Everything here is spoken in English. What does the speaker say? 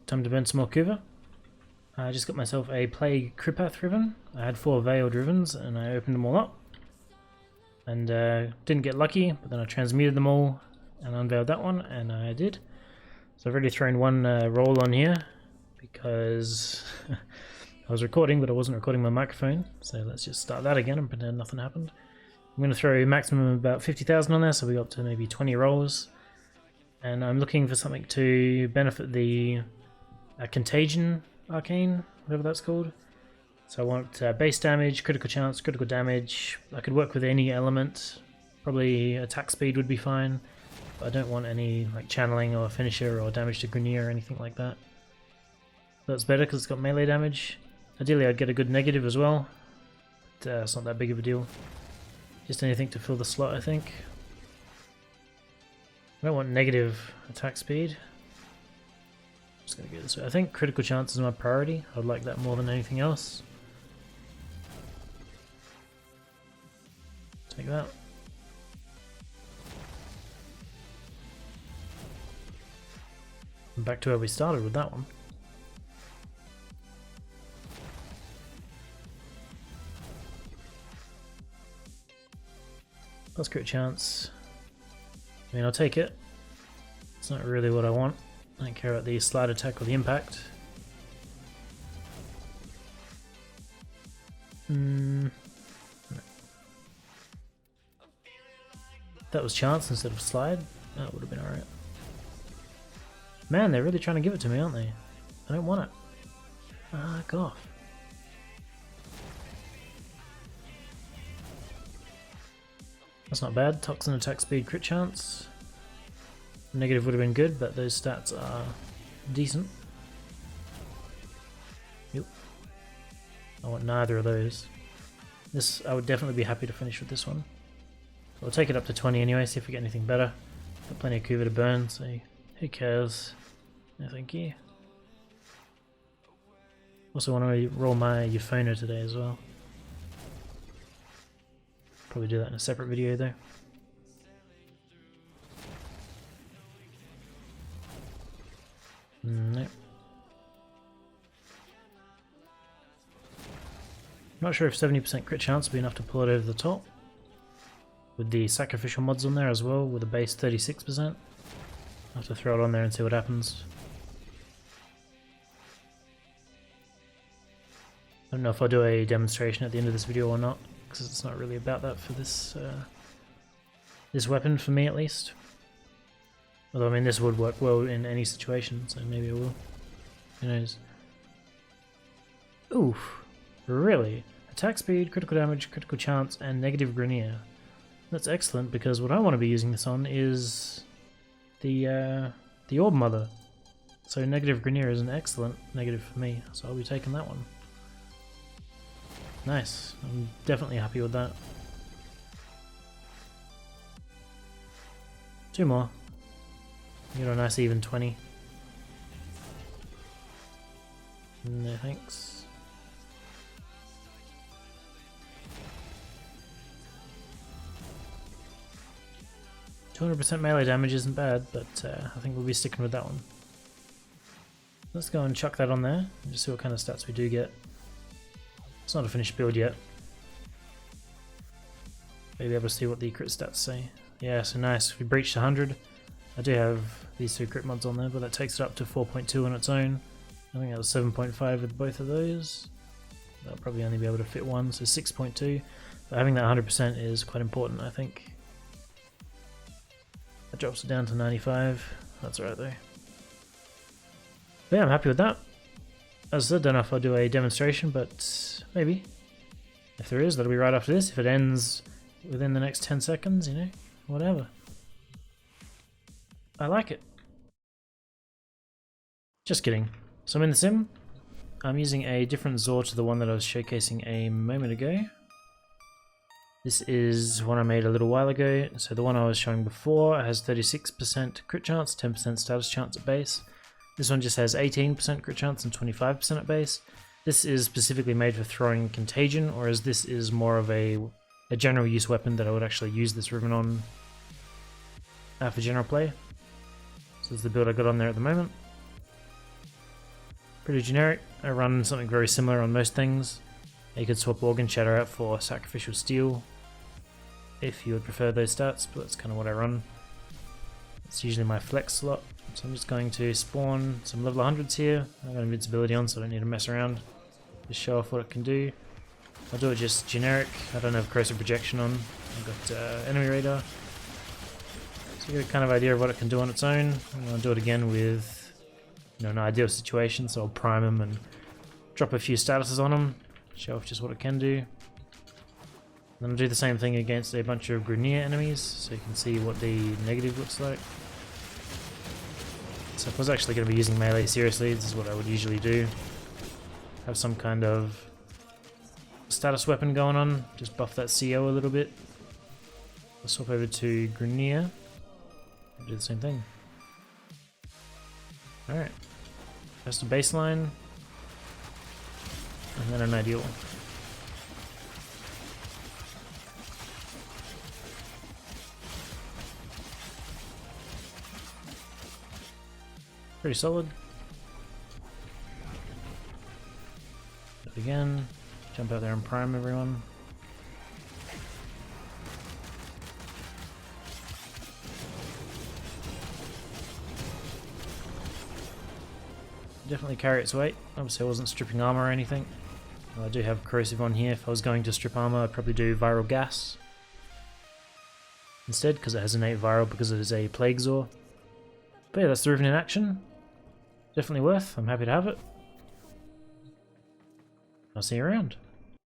time to burn some more Kuva. I just got myself a Plague Kripath Riven. I had 4 Veiled Rivens and I opened them all up. And didn't get lucky, but then I transmuted them all and unveiled that one, and I did. So I've already thrown one roll on here because I was recording, but I wasn't recording my microphone. So let's just start that again and pretend nothing happened. I'm going to throw a maximum of about 50,000 on there, so we got up to maybe 20 rolls. And I'm looking for something to benefit the Contagion Arcane, whatever that's called. So I want base damage, critical chance, critical damage. I could work with any element. Probably attack speed would be fine. But I don't want any like channeling or finisher or damage to Grenier or anything like that. That's better because it's got melee damage. Ideally I'd get a good negative as well. But it's not that big of a deal. Just anything to fill the slot, I think. I don't want negative attack speed. Just gonna go this way. I think critical chance is my priority. I'd like that more than anything else. Take that. And back to where we started with that one. Plus crit chance. I mean, I'll take it. It's not really what I want. I don't care about the slide attack or the impact. No. If that was chance instead of slide, that would have been alright. Man, they're really trying to give it to me, aren't they? I don't want it. Fuck off. That's not bad. Toxin attack speed, crit chance. Negative would have been good, but those stats are decent. Yep. I want neither of those. This, I would definitely be happy to finish with this one. We'll take it up to 20 anyway, see if we get anything better. Got plenty of Kuva to burn, so who cares? No thank you. Also want to roll my Euphona today as well. Probably do that in a separate video though. Nope. Not sure if 70% crit chance will be enough to pull it over the top. With the sacrificial mods on there as well, with a base 36%. I'll have to throw it on there and see what happens. I don't know if I'll do a demonstration at the end of this video or not, because it's not really about that for this this weapon, for me at least. Although I mean this would work well in any situation, so maybe I will. Who knows? Oof, really? Attack speed, critical damage, critical chance, and negative Grenier. That's excellent, because what I want to be using this on is the Orb Mother. So negative Grenier is an excellent negative for me, so I'll be taking that one. Nice, I'm definitely happy with that. 2 more. You got a nice even 20. No thanks. 200% melee damage isn't bad, but I think we'll be sticking with that one. Let's go and chuck that on there and just see what kind of stats we do get. It's not a finished build yet. Maybe able to see what the crit stats say. Yeah, so nice. We breached 100. I do have these 2 crit mods on there, but that takes it up to 4.2 on its own. I think that was 7.5 with both of those. That'll probably only be able to fit one, so 6.2. But having that 100% is quite important, I think. That drops it down to 95. That's alright though. But yeah, I'm happy with that. As I said, don't know if I'll do a demonstration, but maybe. If there is, that'll be right after this. If it ends within the next 10 seconds, you know, whatever. I like it. Just kidding. So I'm in the sim. I'm using a different Zor to the one that I was showcasing a moment ago. This is one I made a little while ago. So the one I was showing before has 36% crit chance, 10% status chance at base. This one just has 18% crit chance and 25% at base. This is specifically made for throwing Contagion, whereas this is more of a general use weapon that I would actually use this Riven on for general play. So this is the build I got on there at the moment. Pretty generic. I run something very similar on most things. You could swap Organ Shatter out for Sacrificial Steel if you would prefer those stats, but that's kind of what I run. It's usually my flex slot, so I'm just going to spawn some level 100s here. I've got invincibility on, so I don't need to mess around. Just show off what it can do. I'll do it just generic. I don't have Corrosive Projection on. I've got Enemy Radar. So you get a kind of idea of what it can do on its own. And I'll do it again with, you know, an ideal situation, so I'll prime him and drop a few statuses on him. Show off just what it can do. Then I'll do the same thing against a bunch of Grenier enemies, so you can see what the negative looks like. So if I was actually going to be using melee seriously, this is what I would usually do. Have some kind of status weapon going on, just buff that CO a little bit. I'll swap over to Grenier, do the same thing. Alright, first a baseline, and then an ideal. Pretty solid. Do it again. Jump out there and prime everyone. Definitely carry its weight. Obviously I wasn't stripping armor or anything. Well, I do have corrosive on here. If I was going to strip armor, I'd probably do viral gas instead, because it has innate viral because it is a plague Zor. But yeah, that's the Riven in action. Definitely worth. I'm happy to have it. I'll see you around.